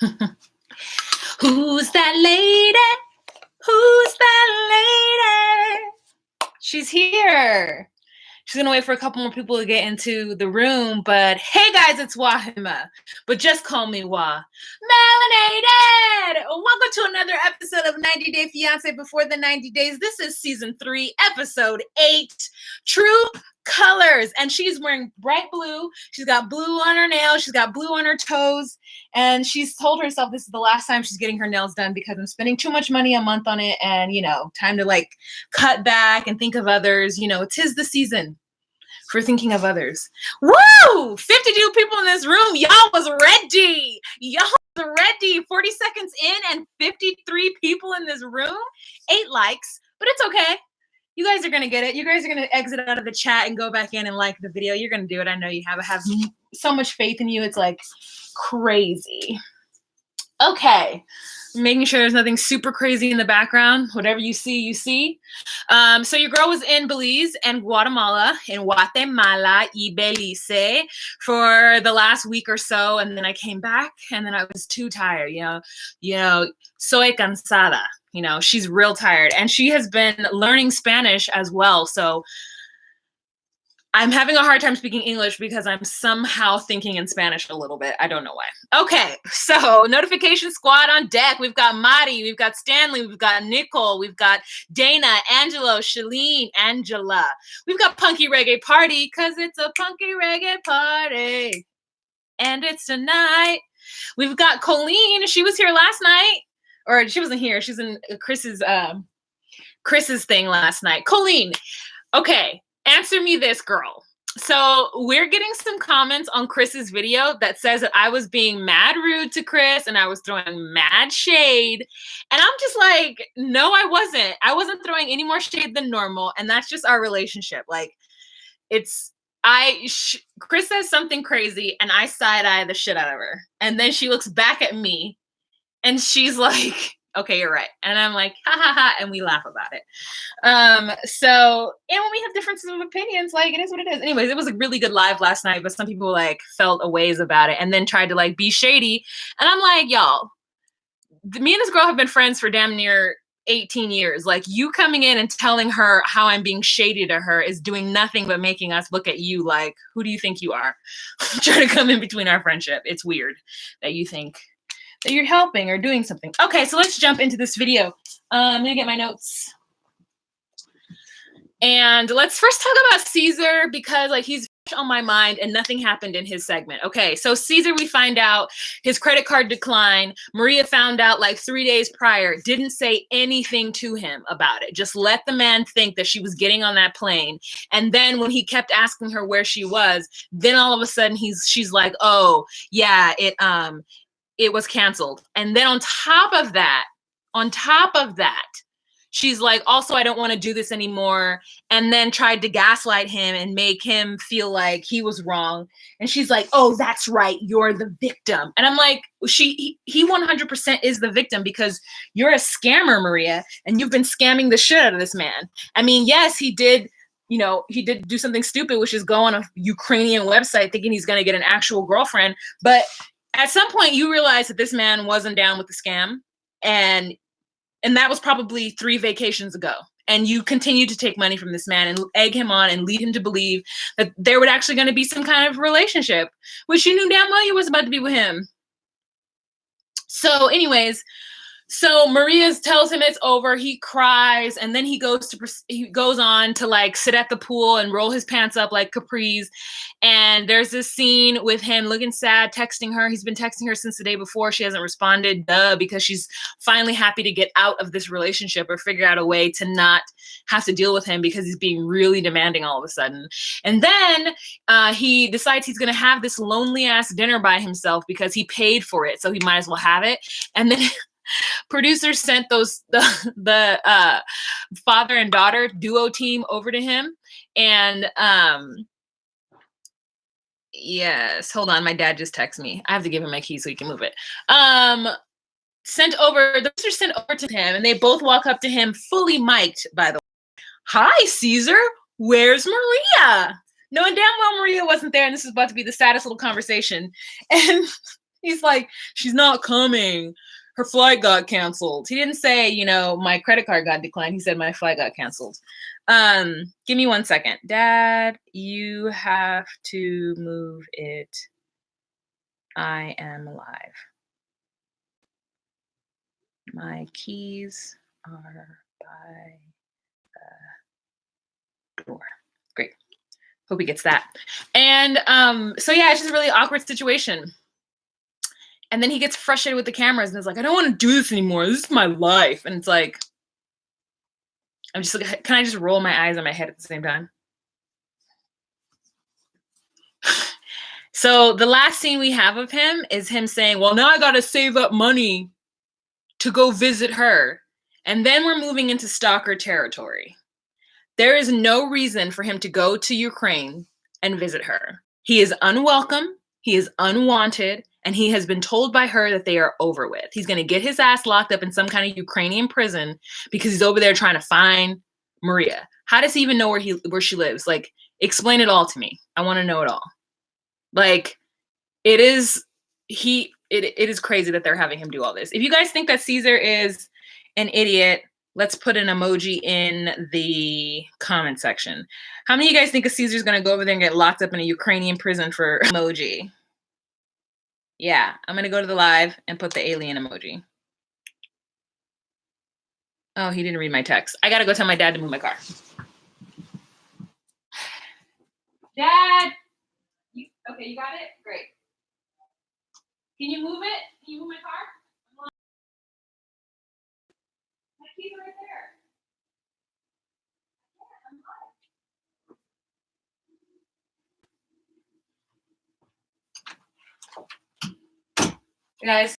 Who's that lady? Who's that lady? She's here. She's going to wait for a couple more people to get into the room. But hey, guys, it's Wahima. But just call me Wah. Melanated! Welcome to another episode of 90 Day Fiancé Before the 90 Days. This is season 3, episode 8, True Colors. And she's wearing bright blue. She's got blue on her nails. She's got blue on her toes. And she's told herself this is the last time she's getting her nails done because I'm spending too much money a month on it. And, you know, time to like cut back and think of others. You know, 'tis the season for thinking of others. Woo! 52 people in this room. Y'all was ready. Y'all was ready. 40 seconds in and 53 people in this room. 8 likes, but it's okay. You guys are going to get it. You guys are going to exit out of the chat and go back in and like the video. You're going to do it. I know you have. I have so much faith in you. It's like crazy. Okay. Making sure there's nothing super crazy in the background. Whatever you see, you see. So your girl was in Belize and Guatemala y Belize for the last week or so. And then I came back and then I was too tired, you know, soy cansada, you know, she's real tired and she has been learning Spanish as well. So I'm having a hard time speaking English because I'm somehow thinking in Spanish a little bit. I don't know why. Okay, so notification squad on deck. We've got Mari, we've got Stanley, we've got Nicole, we've got Dana, Angelo, Shalene, Angela. We've got Punky Reggae Party because it's a punky reggae party. And it's tonight. We've got Colleen. She was here last night. Or she wasn't here. She's in Chris's thing last night. Colleen, okay. Answer me this, girl. So we're getting some comments on Chris's video that says that I was being mad rude to Chris and I was throwing mad shade. And I'm just like, no, I wasn't. I wasn't throwing any more shade than normal. And that's just our relationship. Like, Chris says something crazy and I side-eye the shit out of her. And then she looks back at me and she's like, okay, you're right. And I'm like, ha ha ha, and we laugh about it. So, and when we have differences of opinions, like, it is what it is. Anyways, it was a really good live last night, but some people like felt a ways about it and then tried to like be shady. And I'm like, y'all, me and this girl have been friends for damn near 18 years. Like, you coming in and telling her how I'm being shady to her is doing nothing but making us look at you like, who do you think you are? Trying to come in between our friendship. It's weird that you think that you're helping or doing something. Okay, so let's jump into this video. I'm gonna get my notes. And let's first talk about Caesar because like he's on my mind and nothing happened in his segment. Okay, so Caesar, we find out his credit card declined. Maria found out like 3 days prior, didn't say anything to him about it. Just let the man think that she was getting on that plane. And then when he kept asking her where she was, then all of a sudden she's like, oh yeah, it was canceled. And then on top of that, she's like, also, I don't want to do this anymore. And then tried to gaslight him and make him feel like he was wrong. And she's like, oh, that's right. You're the victim. And I'm like, he 100% is the victim because you're a scammer, Maria. And you've been scamming the shit out of this man. I mean, yes, he did do something stupid, which is go on a Ukrainian website thinking he's going to get an actual girlfriend. But at some point, you realize that this man wasn't down with the scam, and that was probably 3 vacations ago. And you continue to take money from this man and egg him on and lead him to believe that there would actually going to be some kind of relationship, which you knew damn well you was about to be with him. So anyways, so Maria tells him it's over. He cries, and then he goes on to like sit at the pool and roll his pants up like capris. And there's this scene with him looking sad, texting her. He's been texting her since the day before. She hasn't responded, because she's finally happy to get out of this relationship or figure out a way to not have to deal with him because he's being really demanding all of a sudden. And then he decides he's going to have this lonely ass dinner by himself because he paid for it, so he might as well have it. And then producers sent the father and daughter duo team over to him. And yes, hold on. My dad just texted me. I have to give him my key so he can move it. The producers sent over to him, and they both walk up to him fully mic'd, by the way. Hi, Caesar. Where's Maria? Knowing damn well Maria wasn't there, and this is about to be the saddest little conversation. And He's like, she's not coming. Her flight got canceled. He didn't say, you know, my credit card got declined. He said my flight got canceled. Give me 1 second. Dad, you have to move it. I am alive. My keys are by the door. Great. Hope he gets that. And so yeah, it's just a really awkward situation. And then he gets frustrated with the cameras and is like, I don't want to do this anymore. This is my life. And it's like, I'm just like, can I just roll my eyes on my head at the same time? So the last scene we have of him is him saying, well, now I got to save up money to go visit her. And then we're moving into stalker territory. There is no reason for him to go to Ukraine and visit her. He is unwelcome. He is unwanted. And he has been told by her that they are over with. He's going to get his ass locked up in some kind of Ukrainian prison because he's over there trying to find Maria. How does he even know where she lives? Like, explain it all to me. I want to know it all. Like, it is crazy that they're having him do all this. If you guys think that Caesar is an idiot, let's put an emoji in the comment section. How many of you guys think Caesar's going to go over there and get locked up in a Ukrainian prison for emoji? Yeah, I'm going to go to the live and put the alien emoji. Oh, he didn't read my text. I got to go tell my dad to move my car. Dad! Okay, you got it? Great. Can you move it? Can you move my car? My keys are right there. Guys,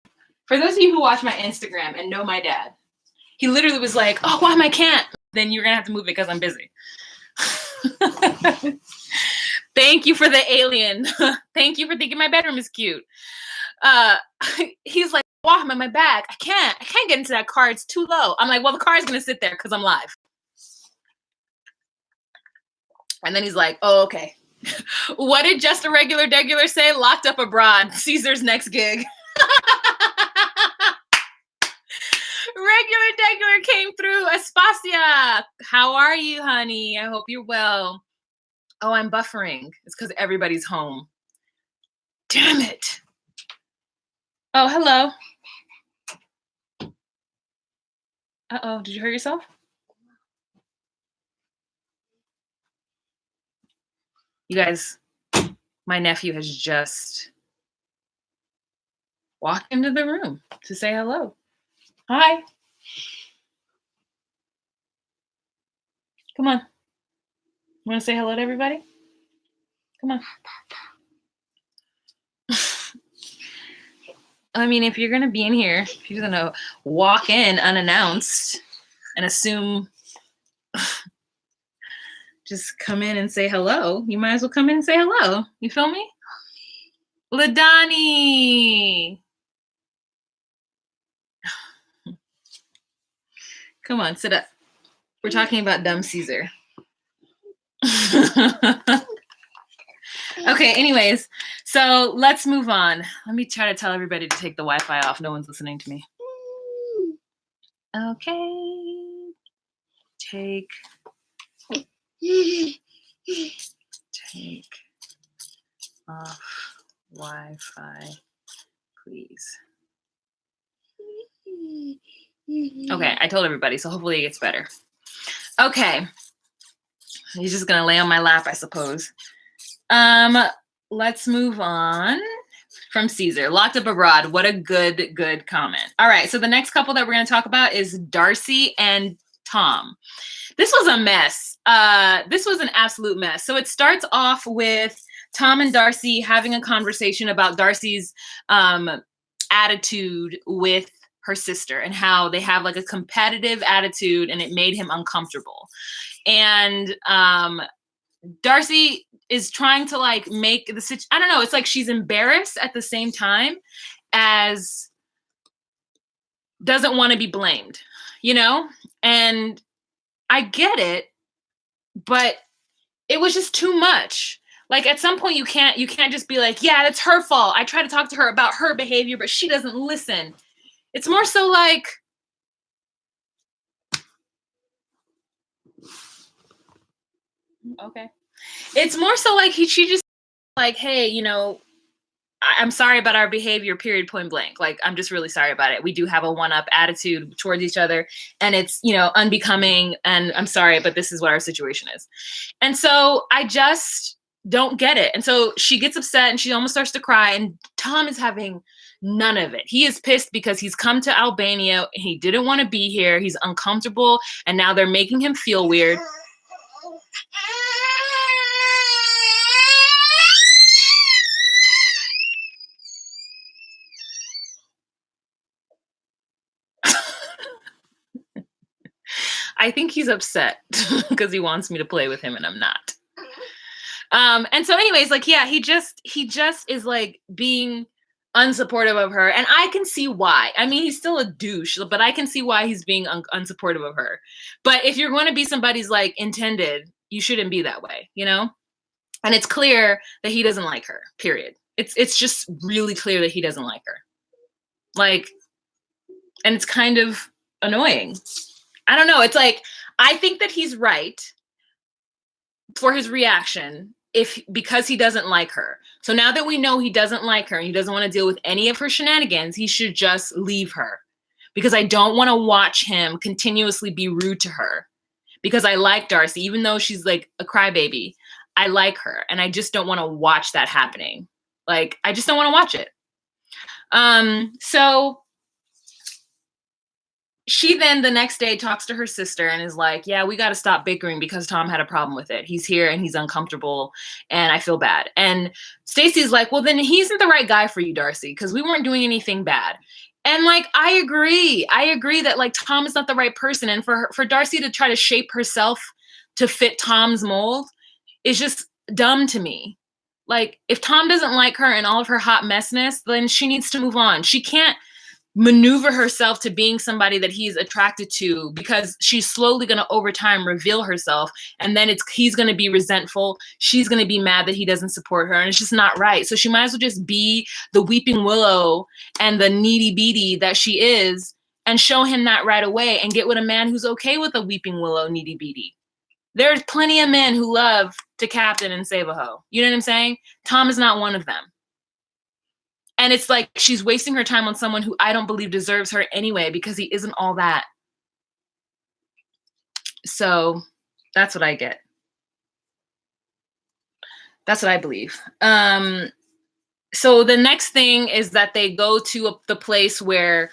for those of you who watch my Instagram and know my dad, he literally was like, oh, Mom, I can't. Then you're going to have to move it because I'm busy. Thank you for the alien. Thank you for thinking my bedroom is cute. He's like, wow, I'm on my back. I can't get into that car. It's too low. I'm like, well, the car is going to sit there because I'm live. And then he's like, oh, okay. What did Just a Regular Degular say? Locked up abroad. Caesar's next gig. Regular Degular came through. Aspasia, how are you, honey? I hope you're well. Oh, I'm buffering. It's because everybody's home. Damn it. Oh, hello. Uh-oh, did you hurt yourself? You guys, my nephew has just walked into the room to say hello. Hi. Come on. Want to say hello to everybody? Come on. I mean, if you're going to be in here, if you're going to walk in unannounced and assume just come in and say hello, you might as well come in and say hello. You feel me? LaDani. Come on, sit up. We're talking about dumb Caesar. Okay, anyways, so let's move on. Let me try to tell everybody to take the Wi-Fi off. No one's listening to me. Okay. Take off Wi-Fi, please. Okay, I told everybody, so hopefully it gets better. Okay. He's just gonna lay on my lap, I suppose. Let's move on from Caesar. Locked up abroad. What a good comment. All right, so the next couple that we're gonna talk about is Darcy and Tom. This was a mess. This was an absolute mess. So it starts off with Tom and Darcy having a conversation about Darcy's attitude with her sister and how they have like a competitive attitude and it made him uncomfortable. And Darcy is trying to like make the situation, I don't know, it's like she's embarrassed at the same time as doesn't want to be blamed, you know? And I get it, but it was just too much. Like at some point you can't just be like, yeah, it's her fault. I try to talk to her about her behavior, but she doesn't listen. It's more so like, okay. It's more so like she just like, hey, you know, I'm sorry about our behavior, period, point blank. Like, I'm just really sorry about it. We do have a one-up attitude towards each other, and it's, you know, unbecoming, and I'm sorry, but this is what our situation is. And so I just don't get it. And so she gets upset and she almost starts to cry, and Tom is having none of it. He is pissed because he's come to Albania. He didn't want to be here. He's uncomfortable, and now they're making him feel weird. I think he's upset because he wants me to play with him and I'm not. And so anyways, like, yeah, he just is like being unsupportive of her. And I can see why. I mean, he's still a douche, but I can see why he's being unsupportive of her. But if you're going to be somebody's like intended, you shouldn't be that way, you know? And it's clear that he doesn't like her, period. It's just really clear that he doesn't like her. Like, and it's kind of annoying. I don't know. It's like, I think that he's right for his reaction because he doesn't like her. So now that we know he doesn't like her and he doesn't want to deal with any of her shenanigans, he should just leave her, because I don't want to watch him continuously be rude to her, because I like Darcy, even though she's like a crybaby. I like her, and I just don't want to watch that happening. Like, I just don't want to watch it. So she then the next day talks to her sister and is like, yeah, we got to stop bickering because Tom had a problem with it. He's here and he's uncomfortable and I feel bad. And Stacey's like, well, then he isn't the right guy for you, Darcy, because we weren't doing anything bad. And like, I agree that like Tom is not the right person. And for Darcy to try to shape herself to fit Tom's mold is just dumb to me. Like, if Tom doesn't like her and all of her hot messness, then she needs to move on. She can't maneuver herself to being somebody that he's attracted to, because she's slowly going to over time reveal herself, and then he's going to be resentful. She's going to be mad that he doesn't support her, and it's just not right. So she might as well just be the weeping willow and the needy beady that she is, and show him that right away, and get with a man who's okay with a weeping willow, needy beady. There's plenty of men who love to captain and save a hoe. You know what I'm saying? Tom is not one of them. And it's like she's wasting her time on someone who I don't believe deserves her anyway, because he isn't all that. So that's what I get. That's what I believe. So the next thing is that they go to the place where,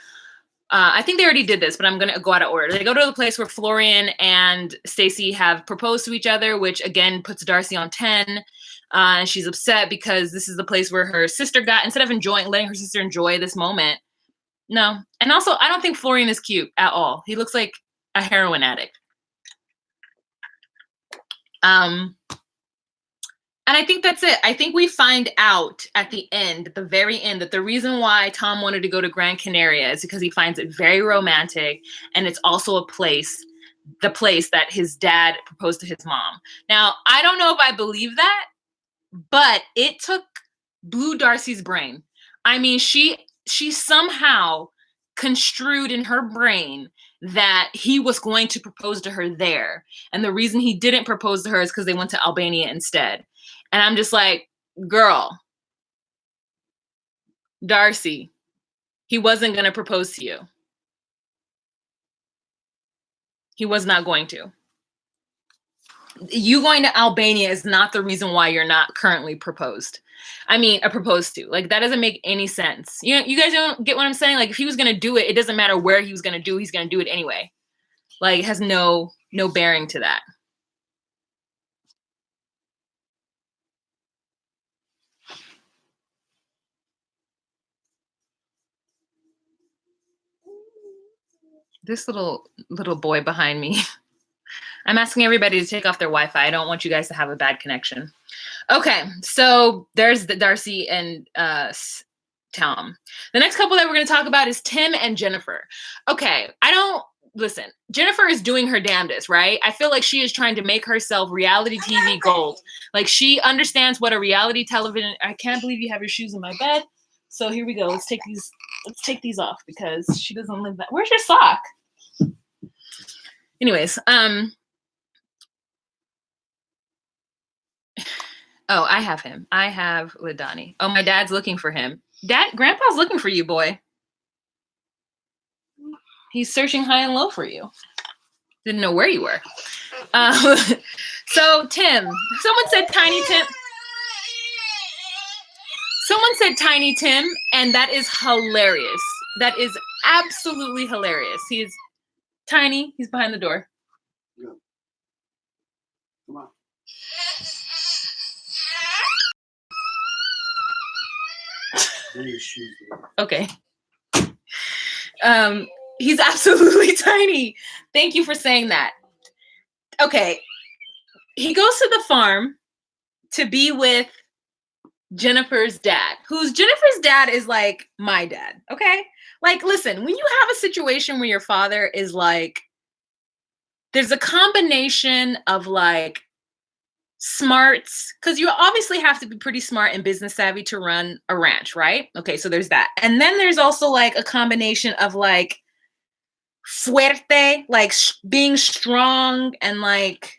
I think they already did this, but I'm going to go out of order. They go to the place where Florian and Stacey have proposed to each other, which again puts Darcy on 10. And she's upset because this is the place where her sister got, instead of letting her sister enjoy this moment. No. And also, I don't think Florian is cute at all. He looks like a heroin addict. And I think that's it. I think we find out at the very end, that the reason why Tom wanted to go to Gran Canaria is because he finds it very romantic. And it's also the place that his dad proposed to his mom. Now, I don't know if I believe that, but it blew Darcy's brain. I mean, she somehow construed in her brain that he was going to propose to her there. And the reason he didn't propose to her is because they went to Albania instead. And I'm just like, girl, Darcy, he wasn't going to propose to you. He was not going to. You going to Albania is not the reason why you're not currently proposed to. Like, that doesn't make any sense. You know, you guys don't get what I'm saying? Like, if he was going to do it, it doesn't matter where he was going to do, he's going to do it anyway. Like, it has no bearing to that. This little boy behind me. I'm asking everybody to take off their Wi-Fi. I don't want you guys to have a bad connection. Okay, so there's the Darcy and Tom. The next couple that we're going to talk about is Tim and Jennifer. Okay, listen, Jennifer is doing her damnedest, right? I feel like she is trying to make herself reality TV gold. Like she understands what a reality television. I can't believe you have your shoes in my bed. So here we go. Let's take these off because she doesn't live that. Where's your sock? Anyways, oh, I have him. I have Ladani. Oh, my dad's looking for him. Grandpa's looking for you, boy. He's searching high and low for you. Didn't know where you were. So Tim, someone said Tiny Tim. Someone said Tiny Tim, and that is hilarious. That is absolutely hilarious. He is tiny. He's behind the door. Yeah. Come on. Okay. He's absolutely tiny. Thank you for saying that. Okay. He goes to the farm to be with Jennifer's dad, Jennifer's dad is like my dad. Okay. Like, listen, when you have a situation where your father is like, there's a combination of like smarts, because you obviously have to be pretty smart and business savvy to run a ranch, right? Okay, so there's that. And then there's also like a combination of like fuerte, like being strong and like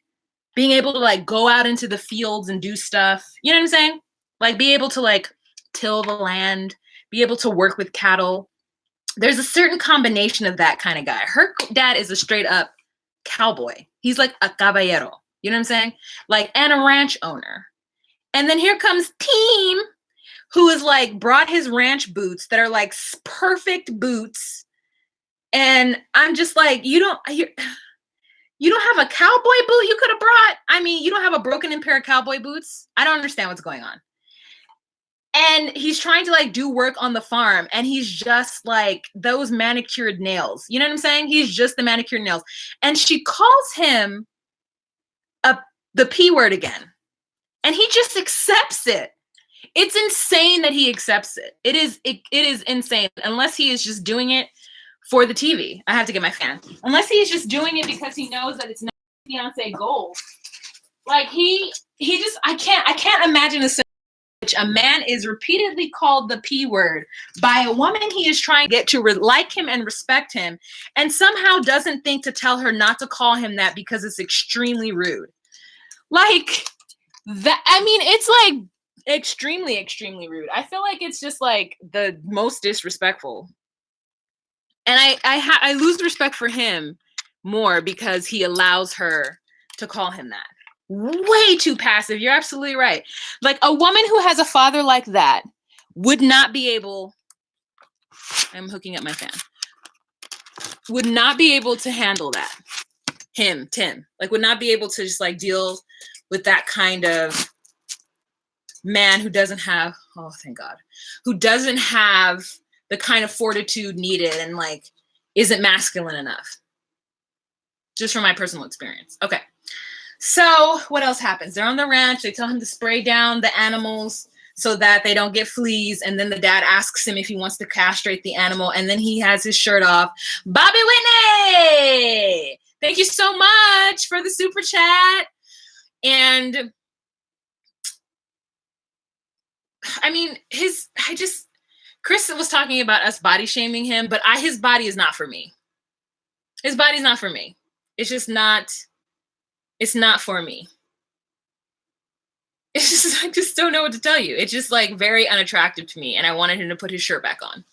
being able to like go out into the fields and do stuff. You know what I'm saying? Like be able to like till the land, be able to work with cattle. There's a certain combination of that kind of guy. Her dad is a straight up cowboy. He's like a caballero. You know what I'm saying? Like, and a ranch owner. And then here comes Team, who is like brought his ranch boots that are like perfect boots. And I'm just like, you don't have a cowboy boot you could have brought? I mean, you don't have a broken in pair of cowboy boots? I don't understand what's going on. And he's trying to like do work on the farm, and he's just like those manicured nails. You know what I'm saying? He's just the manicured nails. And she calls him the P word again. And he just accepts it. It's insane that he accepts it. It is insane. Unless he is just doing it for the TV. I have to get my fan. Unless he's just doing it because he knows that it's not Fiancé gold. Like I can't imagine a which a man is repeatedly called the P word by a woman he is trying to get to like him and respect him, and somehow doesn't think to tell her not to call him that because it's extremely rude. Like that, I mean, it's like extremely, extremely rude. I feel like it's just like the most disrespectful. And I lose respect for him more because he allows her to call him that. Way too passive. You're absolutely right. Like a woman who has a father like that would not be able, I'm hooking up my fan, would not be able to handle that. Tim, like would not be able to just like deal with that kind of man who doesn't have, oh, thank God, who doesn't have the kind of fortitude needed and like isn't masculine enough. Just from my personal experience. Okay. So what else happens? They're on the ranch. They tell him to spray down the animals so that they don't get fleas. And then the dad asks him if he wants to castrate the animal. And then he has his shirt off. Bobby Whitney! Thank you so much for the super chat. And I mean, Chris was talking about us body shaming him, but his body is not for me. His body's not for me. It's just not. It's not for me. It's just, I just don't know what to tell you. It's just like very unattractive to me. And I wanted him to put his shirt back on.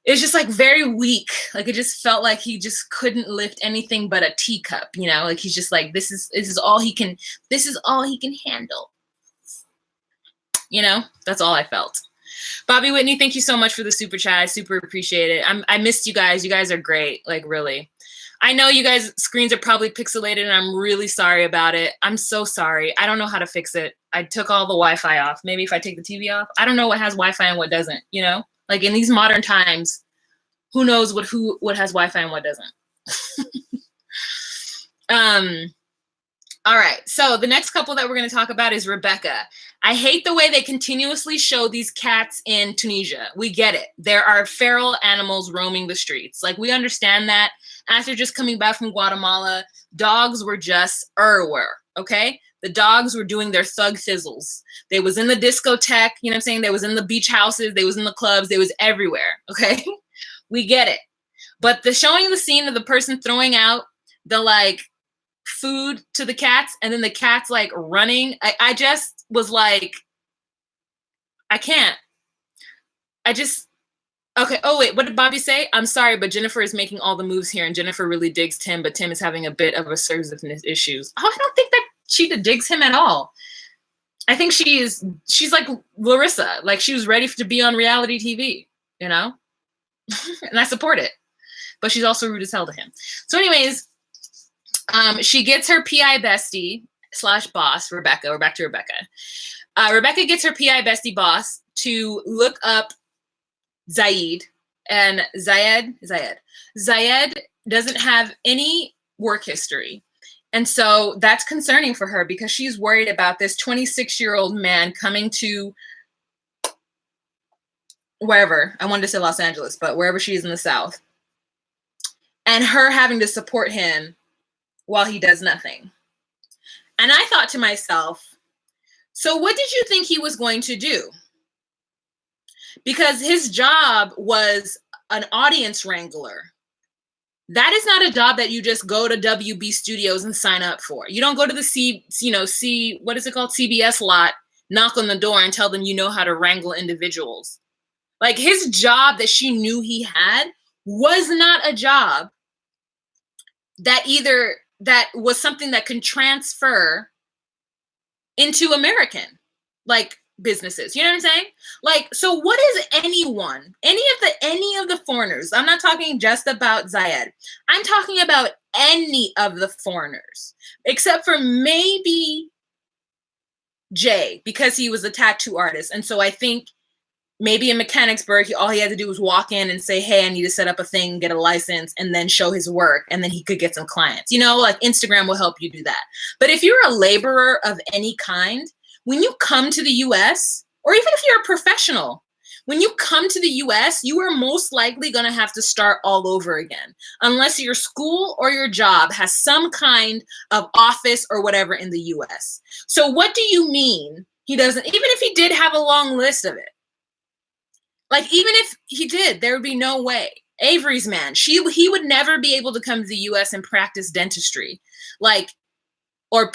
It's just like very weak. Like it just felt like he just couldn't lift anything but a teacup, you know, like he's just like, this is all he can handle. You know, that's all I felt. Bobby Whitney, thank you so much for the super chat. I super appreciate it. I missed you guys. You guys are great. Like really. I know you guys' screens are probably pixelated and I'm really sorry about it. I'm so sorry. I don't know how to fix it. I took all the Wi-Fi off. Maybe if I take the TV off, I don't know what has Wi-Fi and what doesn't, you know? Like in these modern times, who knows what has Wi-Fi and what doesn't. All right. So the next couple that we're going to talk about is Rebecca. I hate the way they continuously show these cats in Tunisia. We get it. There are feral animals roaming the streets. Like, we understand that. After just coming back from Guatemala, dogs were just okay? The dogs were doing their thug thizzles. They was in the discotheque, you know what I'm saying? They was in the beach houses. They was in the clubs. They was everywhere, okay? We get it. But the showing the scene of the person throwing out the, like, food to the cats and then the cats, like, running, I just was like, I can't. Okay. Oh, wait, what did Bobby say? I'm sorry, but Jennifer is making all the moves here, and Jennifer really digs Tim, but Tim is having a bit of assertiveness issues. Oh, I don't think that she digs him at all. I think she's like Larissa. Like, she was ready to be on reality TV, you know? And I support it. But she's also rude as hell to him. So anyways, she gets her PI bestie / boss, Rebecca. We're back to Rebecca. Rebecca gets her PI bestie boss to look up Zayed, and Zayed doesn't have any work history. And so that's concerning for her because she's worried about this 26-year-old man coming to wherever, I wanted to say Los Angeles, but wherever she is in the South, and her having to support him while he does nothing. And I thought to myself, so what did you think he was going to do? Because his job was an audience wrangler. That is not a job that you just go to WB Studios and sign up for. You don't go to the what is it called? CBS lot, knock on the door and tell them you know how to wrangle individuals. Like, his job that she knew he had was not a job that was something that can transfer into American, like, businesses. You know what I'm saying? Like, so what is any of the foreigners? I'm not talking just about Zayed. I'm talking about any of the foreigners, except for maybe Jay, because he was a tattoo artist. And so I think maybe in Mechanicsburg, all he had to do was walk in and say, hey, I need to set up a thing, get a license, and then show his work. And then he could get some clients. You know, like, Instagram will help you do that. But if you're a laborer of any kind, when you come to the US, or even if you're a professional, when you come to the US, you are most likely going to have to start all over again, unless your school or your job has some kind of office or whatever in the US. So what do you mean he doesn't, even if he did have a long list of it? Like, even if he did, there would be no way. Avery's man, he would never be able to come to the US and practice dentistry, like, or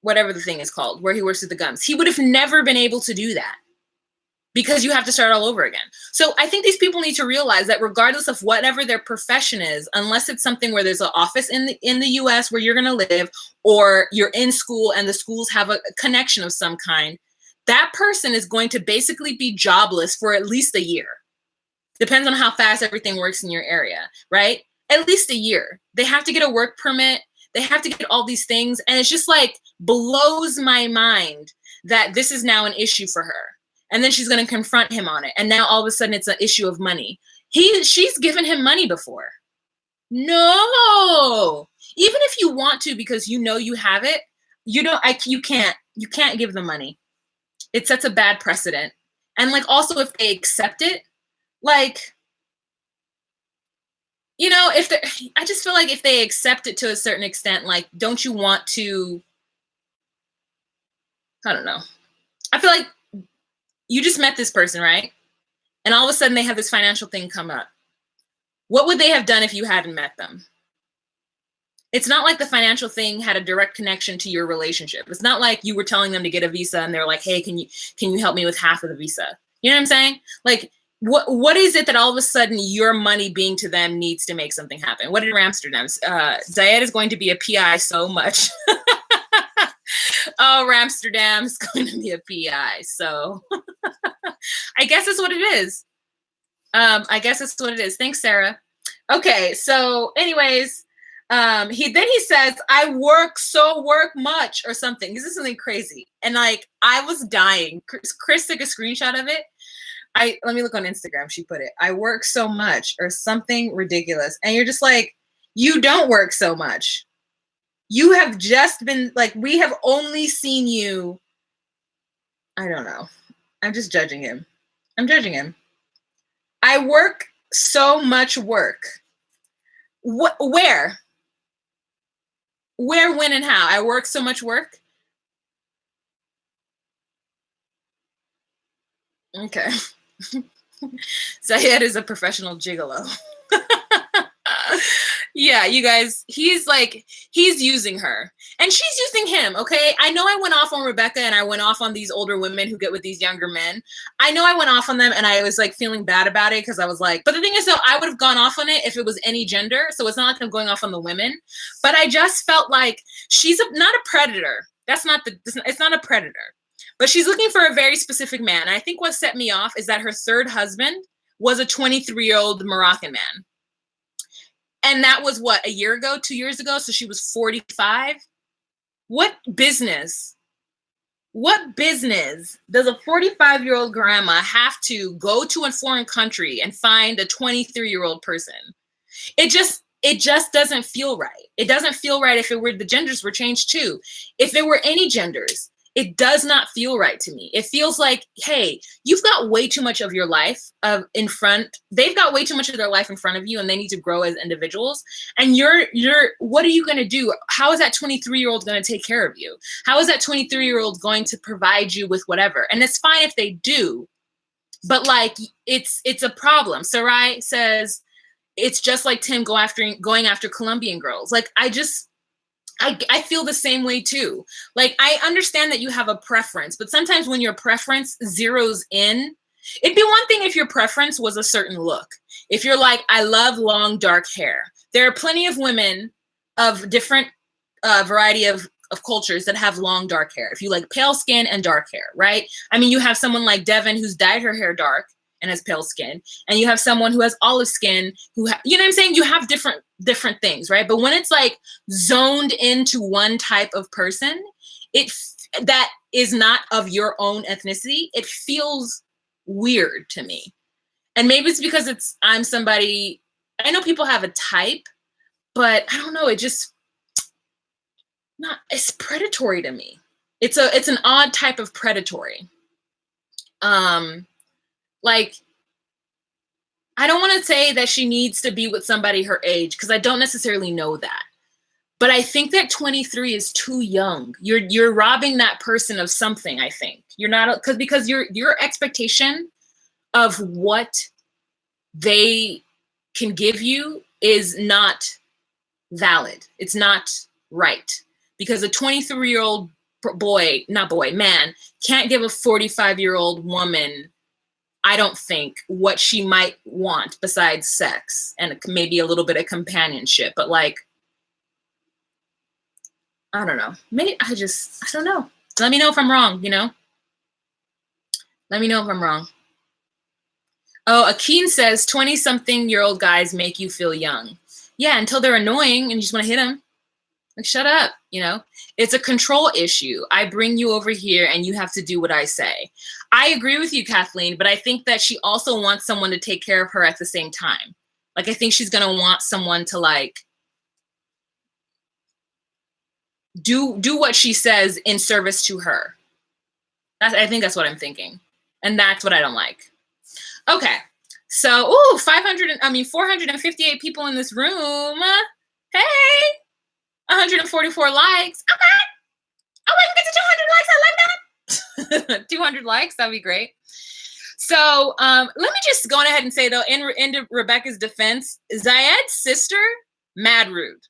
whatever the thing is called, where he works with the gums. He would have never been able to do that because you have to start all over again. So I think these people need to realize that regardless of whatever their profession is, unless it's something where there's an office in the US where you're going to live, or you're in school and the schools have a connection of some kind, that person is going to basically be jobless for at least a year. Depends on how fast everything works in your area, right? At least a year. They have to get a work permit. They have to get all these things. And it's just like, blows my mind that this is now an issue for her. And then she's going to confront him on it. And now all of a sudden it's an issue of money. She's given him money before. No, even if you want to, because you know you have it, you can't give them money. It sets a bad precedent. And like, also if they accept it, like, you know, I just feel like if they accept it to a certain extent, like, don't you want to, I don't know. I feel like you just met this person, right? And all of a sudden they have this financial thing come up. What would they have done if you hadn't met them? It's not like the financial thing had a direct connection to your relationship. It's not like you were telling them to get a visa and they're like, hey, can you help me with half of the visa? You know what I'm saying? Like, what is it that all of a sudden your money being to them needs to make something happen? What did Ramsterdam? Zayed is going to be a PI so much. Oh, Ramsterdam's going to be a PI. So I guess that's what it is. Thanks, Sarah. Okay, so anyways, he says, I work much or something. This is something crazy. And like, I was dying. Chris took a screenshot of it. Let me look on Instagram. She put it, I work so much or something ridiculous. And you're just like, you don't work so much. You have just been like, we have only seen you I don't know. I'm just judging him. I'm judging him. I work so much work. Where? Where, when, and how? I work so much work? Okay. Zayed is a professional gigolo. Yeah, you guys, he's using her and she's using him. Okay. I know I went off on Rebecca and I went off on these older women who get with these younger men. I know I went off on them and I was like feeling bad about it because I was like, but the thing is though, I would have gone off on it if it was any gender. So it's not like I'm going off on the women, but I just felt like she's not a predator. It's not a predator, but she's looking for a very specific man. I think what set me off is that her third husband was a 23-year-old Moroccan man. And that was what, a year ago, 2 years ago? So she was 45. What business does a 45-year-old grandma have to go to a foreign country and find a 23-year-old person? It just doesn't feel right. It doesn't feel right if the genders were changed too. If there were any genders, it does not feel right to me. It feels like, hey, you've got way too much of your life in front. They've got way too much of their life in front of you and they need to grow as individuals. And what are you going to do? How is that 23-year-old going to take care of you? How is that 23-year-old going to provide you with whatever? And it's fine if they do, but like, it's a problem. Sarai says, it's just like Tim going after Colombian girls. Like, I feel the same way too. Like, I understand that you have a preference, but sometimes when your preference zeroes in, it'd be one thing if your preference was a certain look. If you're like, I love long, dark hair. There are plenty of women of different variety of cultures that have long, dark hair. If you like pale skin and dark hair, right? I mean, you have someone like Devin who's dyed her hair dark and has pale skin, and you have someone who has olive skin you know what I'm saying? You have different things, right? But when it's like zoned into one type of person, that is not of your own ethnicity, it feels weird to me. And maybe it's because I'm somebody, I know people have a type, but I don't know, it's predatory to me. It's an odd type of predatory. Like, I don't want to say that she needs to be with somebody her age because I don't necessarily know that. But I think that 23 is too young. You're robbing that person of something, I think. You're not, because your expectation of what they can give you is not valid. It's not right. Because a 23-year-old man can't give a 45-year-old woman, I don't think, what she might want besides sex and maybe a little bit of companionship. But like, I don't know. Maybe I don't know. Let me know if I'm wrong, Let me know if I'm wrong. Oh, Akeen says 20-something-year-old guys make you feel young. Yeah, until they're annoying and you just want to hit them. Like, shut up, It's a control issue. I bring you over here and you have to do what I say. I agree with you, Kathleen, but I think that she also wants someone to take care of her at the same time. Like, I think she's going to want someone to, like, do what she says in service to her. I think that's what I'm thinking. And that's what I don't like. Okay. So, 458 people in this room. Hey. 144 likes. Okay. Oh, I can get to 200 likes. I like that. 200 likes. That'd be great. So let me just go on ahead and say, though, in Rebecca's defense, Zayed's sister, mad rude.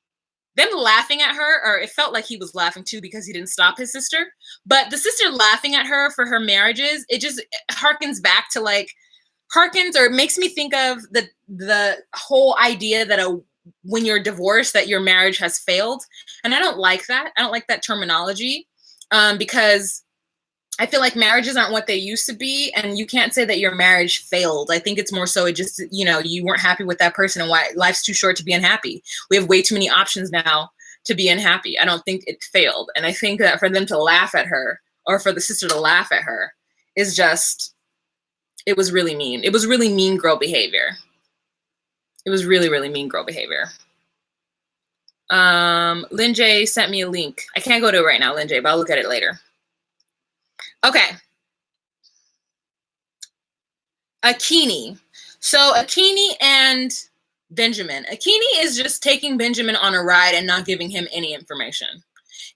Them laughing at her, or it felt like he was laughing too because he didn't stop his sister. But the sister laughing at her for her marriages, it just harkens back to or it makes me think of the whole idea that when you're divorced, that your marriage has failed. And I don't like that. I don't like that terminology because I feel like marriages aren't what they used to be. And you can't say that your marriage failed. I think it's more so it just, you weren't happy with that person and why life's too short to be unhappy. We have way too many options now to be unhappy. I don't think it failed. And I think that for them to laugh at her or for the sister to laugh at her is just, it was really mean. It was really mean girl behavior. It was really, really mean girl behavior. Lynn J sent me a link. I can't go to it right now, Lynn J, but I'll look at it later. Okay. Akini. So Akini and Benjamin. Akini is just taking Benjamin on a ride and not giving him any information.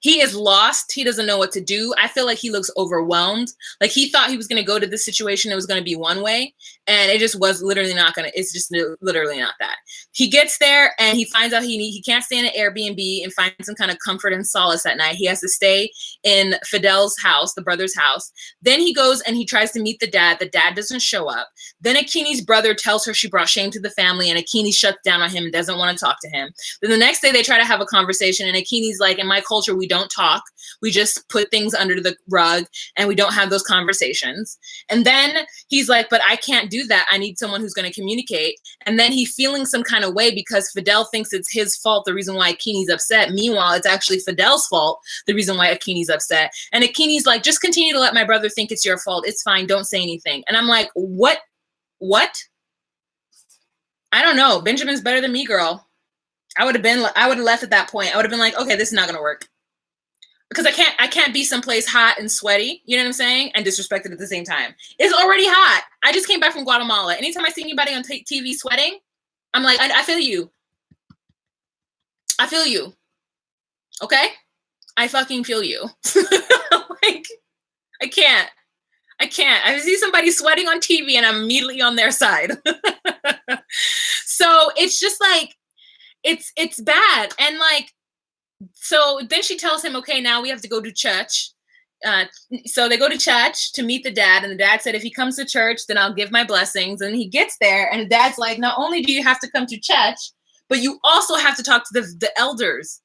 He is lost. He doesn't know what to do. I feel like he looks overwhelmed. Like he thought he was going to go to this situation. It was going to be one way. And it just was literally not going to, it's just literally not that. He gets there and he finds out he can't stay in an Airbnb and find some kind of comfort and solace at night. He has to stay in Fidel's house, the brother's house. Then he goes and he tries to meet the dad. The dad doesn't show up. Then Akini's brother tells her she brought shame to the family, and Akini shuts down on him and doesn't want to talk to him. Then the next day they try to have a conversation, and Akini's like, in my culture, we don't talk. We just put things under the rug and we don't have those conversations. And then he's like, but I can't do that. I need someone who's going to communicate. And then he's feeling some kind of way because Fidel thinks it's his fault, the reason why Akini's upset. Meanwhile, it's actually Fidel's fault, the reason why Akini's upset. And Akini's like, just continue to let my brother think it's your fault. It's fine. Don't say anything. And I'm like, what? I don't know. Benjamin's better than me, girl. I would have left at that point. I would have been like, okay, this is not going to work. Because I can't be someplace hot and sweaty, you know what I'm saying? And disrespected at the same time. It's already hot. I just came back from Guatemala. Anytime I see anybody on TV sweating, I'm like, I feel you. I feel you. Okay? I fucking feel you. Like, I can't. I see somebody sweating on TV and I'm immediately on their side. So it's just like, it's bad. And like, so then she tells him, okay, now we have to go to church. So they go to church to meet the dad. And the dad said, if he comes to church, then I'll give my blessings. And he gets there and the dad's like, not only do you have to come to church, but you also have to talk to the elders.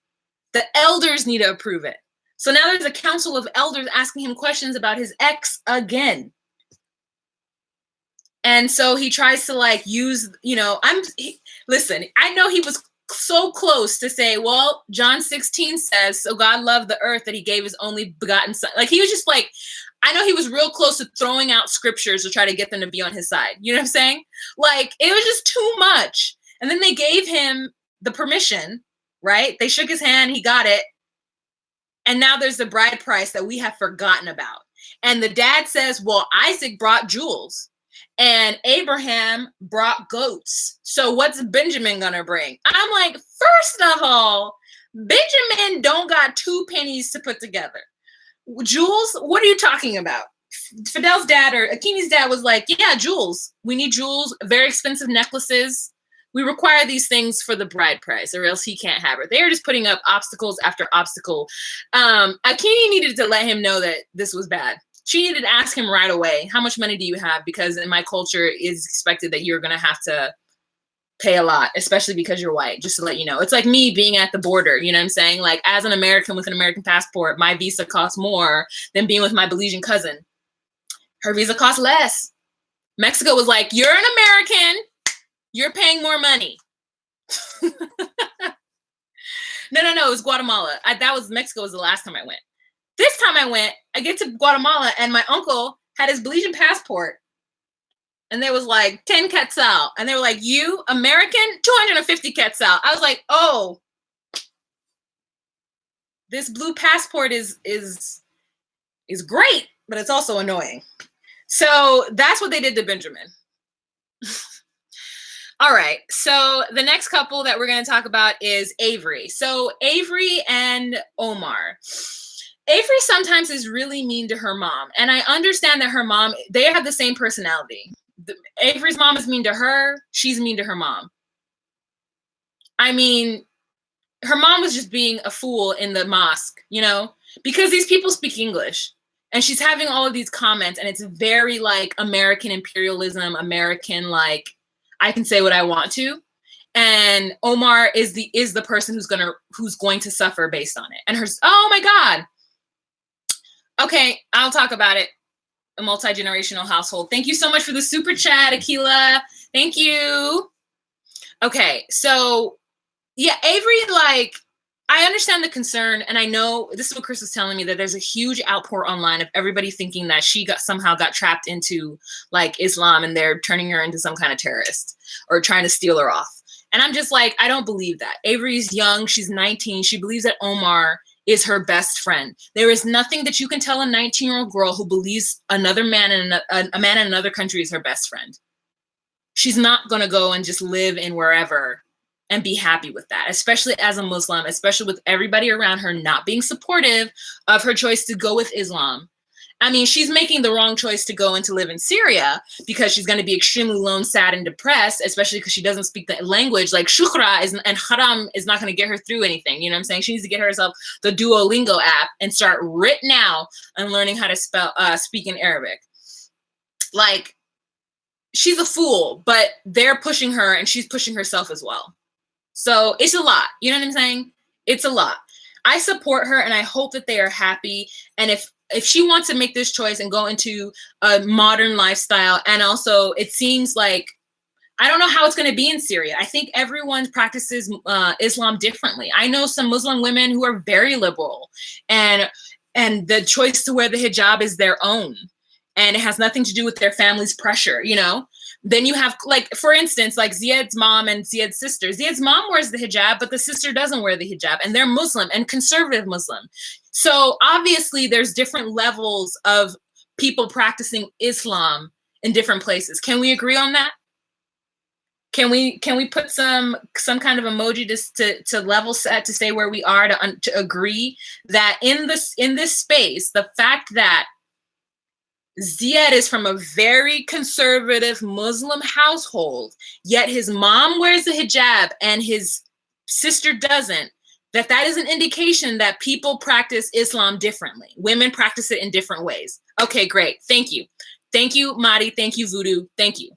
The elders need to approve it. So now there's a council of elders asking him questions about his ex again. And so he tries to like use, listen, I know he was so close to say, well, John 16 says, so God loved the earth that he gave his only begotten son. Like he was just like, I know he was real close to throwing out scriptures to try to get them to be on his side. You know what I'm saying? Like it was just too much. And then they gave him the permission, right? They shook his hand, he got it. And now there's the bride price that we have forgotten about. And the dad says, well, Isaac brought jewels and Abraham brought goats. So what's Benjamin gonna bring? I'm like, first of all, Benjamin don't got 2 pennies to put together. Jewels? What are you talking about? Fidel's dad or Akini's dad was like, yeah, jewels. We need jewels, very expensive necklaces. We require these things for the bride price or else he can't have her. They are just putting up obstacles after obstacle. Akini needed to let him know that this was bad. She needed to ask him right away, how much money do you have? Because in my culture, it's expected that you're going to have to pay a lot, especially because you're white, just to let you know. It's like me being at the border, you know what I'm saying? Like as an American with an American passport, my visa costs more than being with my Belizean cousin. Her visa costs less. Mexico was like, you're an American. You're paying more money. No. It was Guatemala. Mexico was the last time I went. This time I went, I get to Guatemala and my uncle had his Belizean passport. And there was like 10 quetzal. And they were like, you American, 250 quetzal. I was like, oh, this blue passport is great, but it's also annoying. So that's what they did to Benjamin. All right. So the next couple that we're going to talk about is Avery. So Avery and Omar. Avery sometimes is really mean to her mom. And I understand that her mom, they have the same personality. Avery's mom is mean to her. She's mean to her mom. I mean, her mom was just being a fool in the mosque, because these people speak English. And she's having all of these comments. And it's very like American imperialism, American like, I can say what I want to. And Omar is the person who's going to suffer based on it. And oh my God. Okay, I'll talk about it. A multi-generational household. Thank you so much for the super chat, Akila. Thank you. Okay, so yeah, Avery, like, I understand the concern, and I know this is what Chris was telling me, that there's a huge outpour online of everybody thinking that she somehow got trapped into like Islam and they're turning her into some kind of terrorist or trying to steal her off. And I'm just like, I don't believe that. Avery's young, she's 19, she believes that Omar is her best friend. There is nothing that you can tell a 19-year-old girl who believes another man in a man in another country is her best friend. she's not going to go and just live in wherever and be happy with that, especially as a Muslim, especially with everybody around her not being supportive of her choice to go with Islam. I mean, she's making the wrong choice to go and to live in Syria because she's going to be extremely lone, sad, and depressed, especially because she doesn't speak the language. Like shukra and haram is not going to get her through anything. You know what I'm saying? She needs to get herself the Duolingo app and start right now and learning how to speak in Arabic. Like, she's a fool, but they're pushing her and she's pushing herself as well. So it's a lot. You know what I'm saying? It's a lot. I support her and I hope that they are happy. And if she wants to make this choice and go into a modern lifestyle, and also it seems like, I don't know how it's going to be in Syria. I think everyone practices Islam differently. I know some Muslim women who are very liberal, and the choice to wear the hijab is their own, and it has nothing to do with their family's pressure, you know? Then you have, like, for instance, like Ziad's mom and Ziad's sister. Ziad's mom wears the hijab, but the sister doesn't wear the hijab, and they're Muslim and conservative Muslim. So obviously there's different levels of people practicing Islam in different places. Can we agree on that? Can we put some kind of emoji to level set to say where we are to agree that in this space, the fact that Ziad is from a very conservative Muslim household, yet his mom wears the hijab and his sister doesn't, that is an indication that people practice Islam differently. Women practice it in different ways. Okay, great. Thank you. Thank you, Madi. Thank you, Voodoo. Thank you.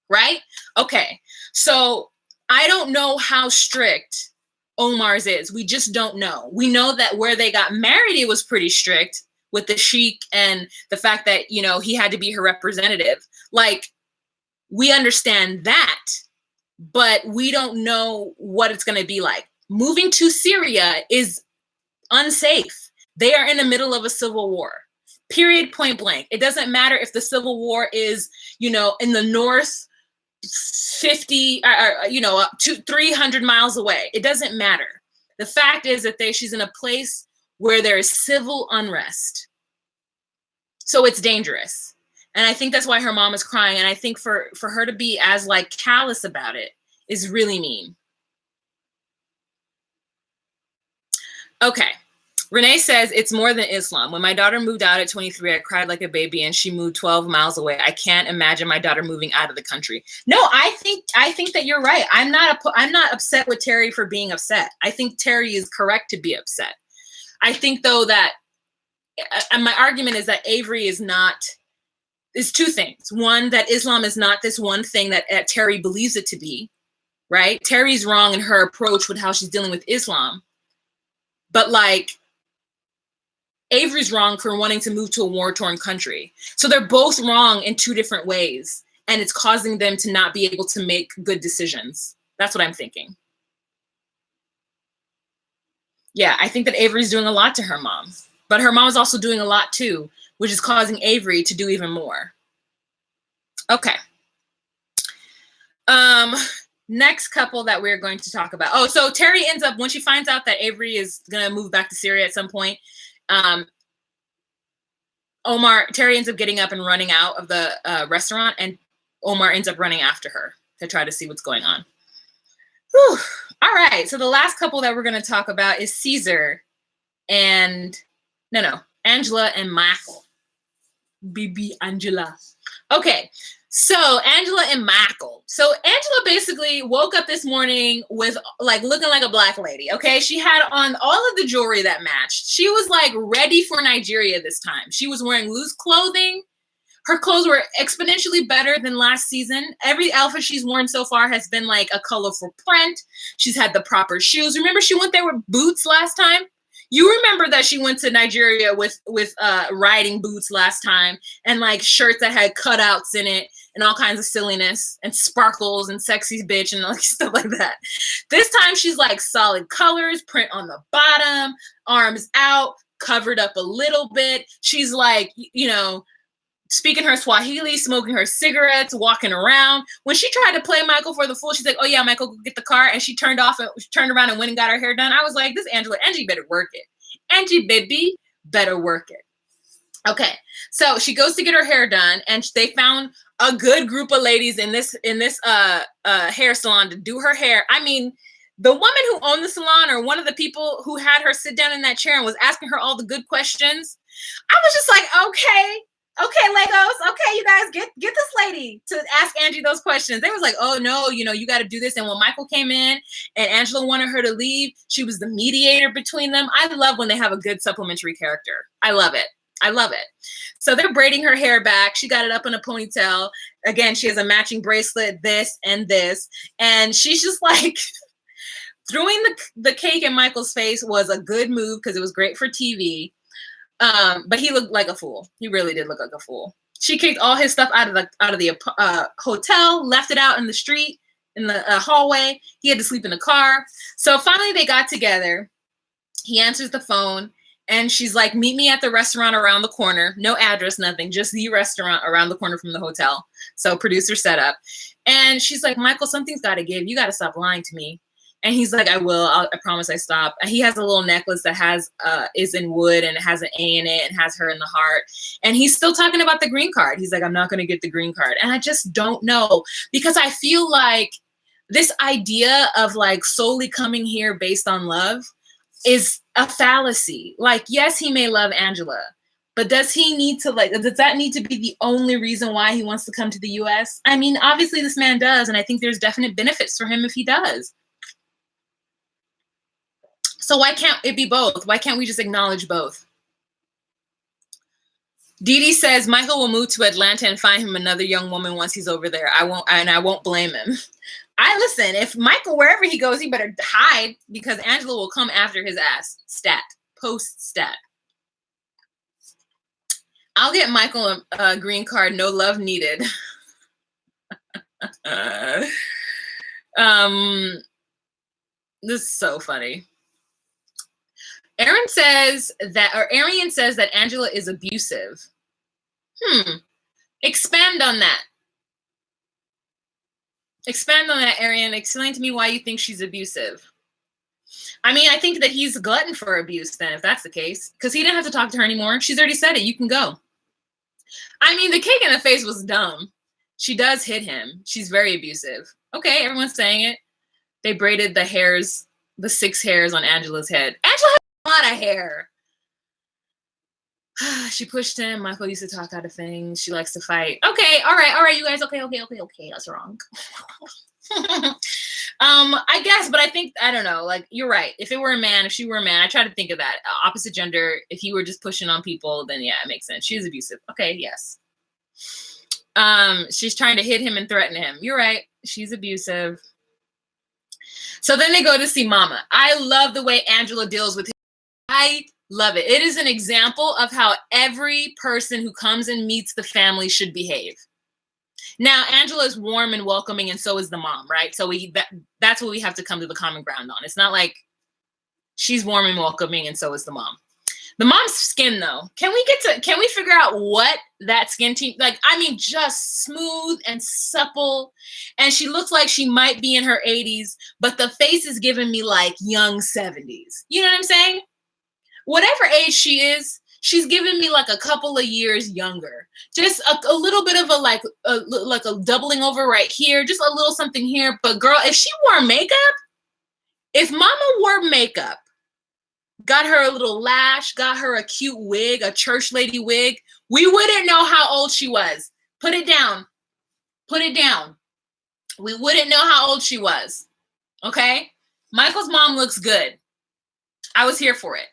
Right? Okay. So I don't know how strict Omar's is. We just don't know. We know that where they got married, it was pretty strict, with the sheik and the fact that, you know, he had to be her representative. Like, we understand that, but we don't know what it's going to be like. Moving to Syria is unsafe. They are in the middle of a civil war, period, point blank. It doesn't matter if the civil war is, you know, in the north 50, you know, 300 miles away. It doesn't matter. The fact is that she's in a place where there is civil unrest. So it's dangerous. And I think that's why her mom is crying. And I think for her to be as like callous about it is really mean. Okay. Renee says it's more than Islam. When my daughter moved out at 23, I cried like a baby and she moved 12 miles away. I can't imagine my daughter moving out of the country. No, I think that you're right. I'm not upset with Terry for being upset. I think Terry is correct to be upset. I think, though, that my argument is that Avery is two things. One, that Islam is not this one thing that Terry believes it to be, right? Terry's wrong in her approach with how she's dealing with Islam. But, like, Avery's wrong for wanting to move to a war-torn country. So they're both wrong in two different ways, and it's causing them to not be able to make good decisions. That's what I'm thinking. Yeah, I think that Avery's doing a lot to her mom, but her mom is also doing a lot too, which is causing Avery to do even more. Okay. Next couple that we're going to talk about. Oh, so Terry ends up, when she finds out that Avery is going to move back to Syria at some point, Terry ends up getting up and running out of the restaurant, and Omar ends up running after her to try to see what's going on. Whew. All right, so the last couple that we're going to talk about is Caesar and, Angela and Michael. BB Angela. Okay, so Angela and Michael. So Angela basically woke up this morning with, like, looking like a black lady, okay? She had on all of the jewelry that matched. She was, like, ready for Nigeria this time. She was wearing loose clothing. Her clothes were exponentially better than last season. Every outfit she's worn so far has been like a colorful print. She's had the proper shoes. Remember she went there with boots last time? You remember that she went to Nigeria with riding boots last time, and like shirts that had cutouts in it and all kinds of silliness and sparkles and sexy bitch and like stuff like that. This time she's like solid colors, print on the bottom, arms out, covered up a little bit. She's like, speaking her Swahili, smoking her cigarettes, walking around. When she tried to play Michael for the fool, she's like, "Oh yeah, Michael, go get the car." And she turned around and went and got her hair done. I was like, this Angie better work it. Angie baby better work it. Okay, so she goes to get her hair done, and they found a good group of ladies in this hair salon to do her hair. I mean, the woman who owned the salon, or one of the people who had her sit down in that chair and was asking her all the good questions, I was just like, okay, Legos, okay, you guys get this lady to ask Angie those questions. They was like, oh no, you got to do this. And when Michael came in and Angela wanted her to leave, she was the mediator between them. I love when they have a good supplementary character. I love it. So they're braiding her hair back. She got it up in a ponytail. Again, she has a matching bracelet, this and this. And she's just like, throwing the cake in Michael's face was a good move because it was great for TV. But he looked like a fool. He really did look like a fool. She kicked all his stuff out of the hotel, left it out in the street, in the hallway. He had to sleep in the car. So finally they got together. He answers the phone. And she's like, meet me at the restaurant around the corner. No address, nothing. Just the restaurant around the corner from the hotel. So producer set up. And she's like, Michael, something's got to give. You got to stop lying to me. And he's like, I will. I promise I stop. He has a little necklace that is in wood and it has an A in it and has her in the heart. And he's still talking about the green card. He's like, I'm not going to get the green card. And I just don't know, because I feel like this idea of like solely coming here based on love is a fallacy. Like, yes, he may love Angela, but does that need to be the only reason why he wants to come to the US? I mean, obviously this man does, and I think there's definite benefits for him if he does. So why can't it be both? Why can't we just acknowledge both? Dee Dee says Michael will move to Atlanta and find him another young woman once he's over there. I won't blame him. Listen, if Michael, wherever he goes, he better hide, because Angela will come after his ass. Post-stat. I'll get Michael a green card, no love needed. This is so funny. Arian says that Angela is abusive. Expand on that. Arian. Explain to me why you think she's abusive. I mean, I think that he's a glutton for abuse then, if that's the case, because he didn't have to talk to her anymore. She's already said it. You can go. I mean, the cake in the face was dumb. She does hit him. She's very abusive. Okay, everyone's saying it. They braided the 6 hairs on Angela's head. Angela has a lot of hair. She pushed him. Michael used to talk out of things. She likes to fight. Okay, all right, you guys. Okay, that's wrong. I guess, but I don't know. Like, you're right. If she were a man, I try to think of that. Opposite gender, if he were just pushing on people, then yeah, it makes sense. She's abusive. Okay, yes. She's trying to hit him and threaten him. You're right. She's abusive. So then they go to see Mama. I love the way Angela deals with him. I love it. It is an example of how every person who comes and meets the family should behave. Now, Angela is warm and welcoming, and so is the mom, right? So that's what we have to come to the common ground on. It's not like she's warm and welcoming, and so is the mom. The mom's skin, though, can we figure out what that skin like? I mean, just smooth and supple, and she looks like she might be in her 80s, but the face is giving me like young 70s. You know what I'm saying? Whatever age she is, she's giving me like a couple of years younger. Just a little bit of a doubling over right here, just a little something here. But girl, if she wore makeup, if Mama wore makeup, got her a little lash, got her a cute wig, a church lady wig, we wouldn't know how old she was. Put it down. We wouldn't know how old she was. Okay? Michael's mom looks good. I was here for it.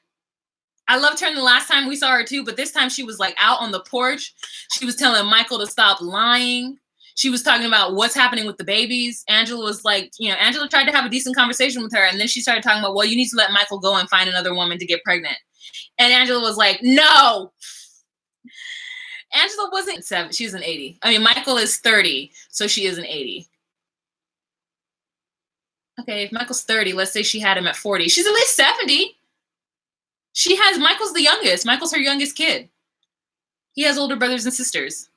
I loved her the last time we saw her too, but this time she was like out on the porch. She was telling Michael to stop lying. She was talking about what's happening with the babies. Angela was like, Angela tried to have a decent conversation with her, and then she started talking about, well, you need to let Michael go and find another woman to get pregnant. And Angela was like, no. Angela wasn't 7. She's an 80. I mean, Michael is 30, so she is an 80. Okay, if Michael's 30, let's say she had him at 40. She's at least 70. Michael's the youngest. Michael's her youngest kid. He has older brothers and sisters.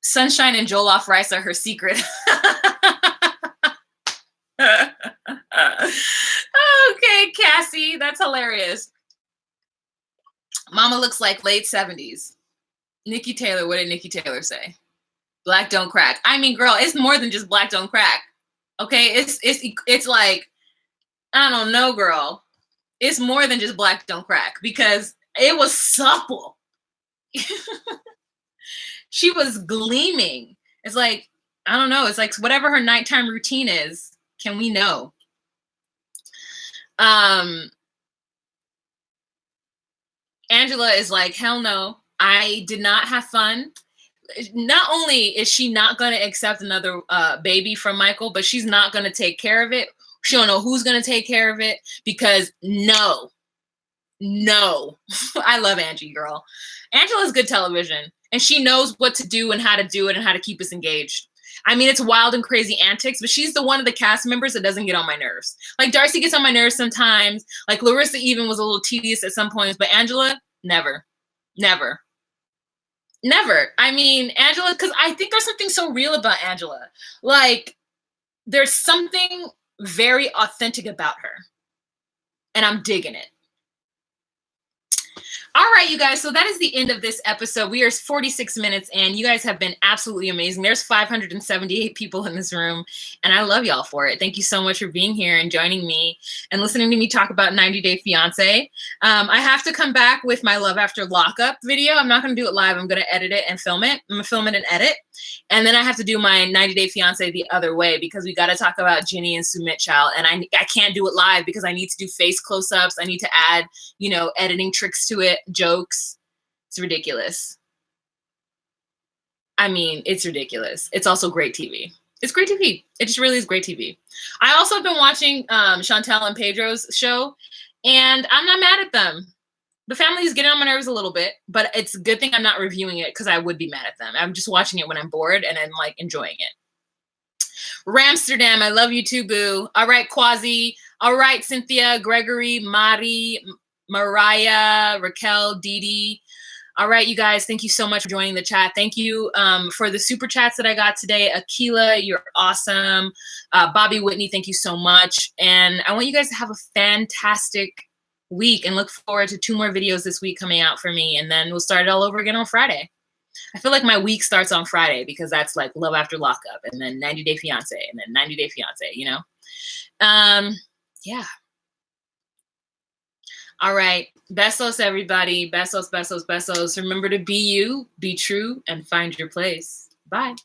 Sunshine and Jollof rice are her secret. Okay, Cassie, that's hilarious. Mama looks like late 70s. Nikki Taylor, what did Nikki Taylor say? Black don't crack. I mean, girl, it's more than just black don't crack. Okay, it's like, I don't know, girl. It's more than just black don't crack because it was supple. She was gleaming. It's like, I don't know. It's like whatever her nighttime routine is, can we know? Angela is like, hell no. I did not have fun. Not only is she not going to accept another baby from Michael, but she's not going to take care of it. She don't know who's going to take care of it because no. I love Angie, girl. Angela's good television, and she knows what to do and how to do it and how to keep us engaged. I mean, it's wild and crazy antics, but she's the one of the cast members that doesn't get on my nerves. Like Darcy gets on my nerves sometimes. Like Larissa even was a little tedious at some points, but Angela, never. I mean, Angela, because I think there's something so real about Angela. Like, there's something very authentic about her. And I'm digging it. All right, you guys. So that is the end of this episode. We are 46 minutes in. You guys have been absolutely amazing. There's 578 people in this room, and I love y'all for it. Thank you so much for being here and joining me and listening to me talk about 90 Day Fiancé. I have to come back with my Love After Lockup video. I'm not going to do it live. I'm going to edit it and film it. I'm going to film it and edit. And then I have to do my 90 Day Fiancé the other way because we got to talk about Ginny and Sumit Chow. And I can't do it live because I need to do face close-ups. I need to add, editing tricks to it. Jokes. It's ridiculous. I mean, it's ridiculous. It's also great TV. It's great TV. It just really is great TV. I also have been watching Chantel and Pedro's show, and I'm not mad at them. The family is getting on my nerves a little bit, but it's a good thing I'm not reviewing it because I would be mad at them. I'm just watching it when I'm bored and I'm like enjoying it. Ramsterdam, I love you too, boo. All right, Quasi. All right, Cynthia, Gregory, Mari, Mariah, Raquel, Didi. All right, you guys, thank you so much for joining the chat. Thank you for the super chats that I got today. Akila, you're awesome. Bobby Whitney, thank you so much. And I want you guys to have a fantastic week and look forward to 2 more videos this week coming out for me. And then we'll start it all over again on Friday. I feel like my week starts on Friday because that's like Love After Lockup and then 90 Day Fiancé and then 90 Day Fiancé, Yeah. All right. Besos, everybody. Besos, besos, besos. Remember to be you, be true, and find your place. Bye.